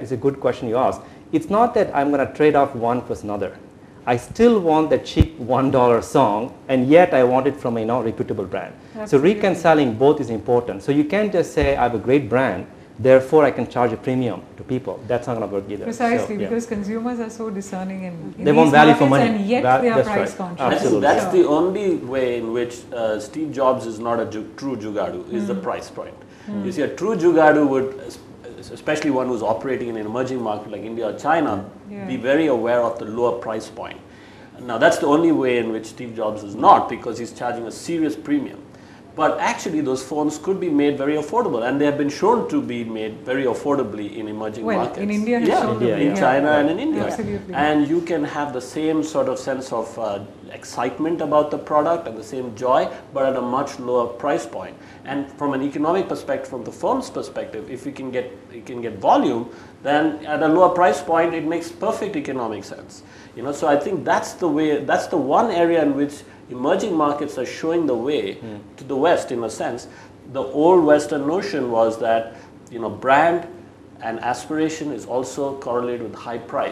it's a good question you asked. It's not that I'm going to trade off one plus another. I still want the cheap $1 song, and yet I want it from a reputable brand. Absolutely. So reconciling both is important. So you can't just say I have a great brand, therefore I can charge a premium to people. That's not going to work either. Precisely, because consumers are so discerning in they want value for money, and yet they are price conscious. Absolutely. That's the only way in which Steve Jobs is not a true Jugaadu, is the price point. You see, a true Jugaadu would, especially one who's operating in an emerging market like India or China, be very aware of the lower price point. Now that's the only way in which Steve Jobs is not, because he's charging a serious premium. But actually those phones could be made very affordable, and they have been shown to be made very affordably in emerging markets. In India, in China and in India. Absolutely. And you can have the same sort of sense of excitement about the product and the same joy, but at a much lower price point. And from an economic perspective, from the phone's perspective, if you can get volume, then at a lower price point, it makes perfect economic sense. So I think that's the way. That's the one area in which emerging markets are showing the way to the West. In a sense, the old Western notion was that brand and aspiration is also correlated with high price.